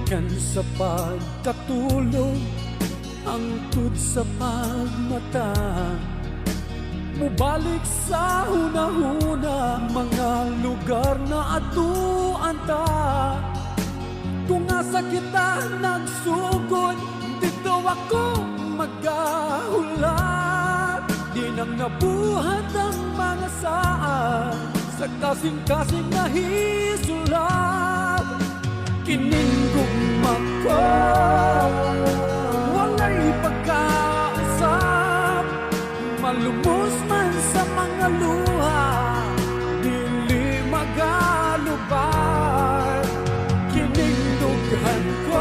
Yan sa pagkatulog, angkod sa pagmata, mubalik sa hunahuna, mga lugar na atuanta. Kung asa kita nagsugod, dito ako magahulat. Di nang nabuhat ang mga saan, sa kasing-kasing na hisulat. Kiningugma ko, walay pagkausap, malumos man sa mga luha, dili magalubay. Kinindughan ko,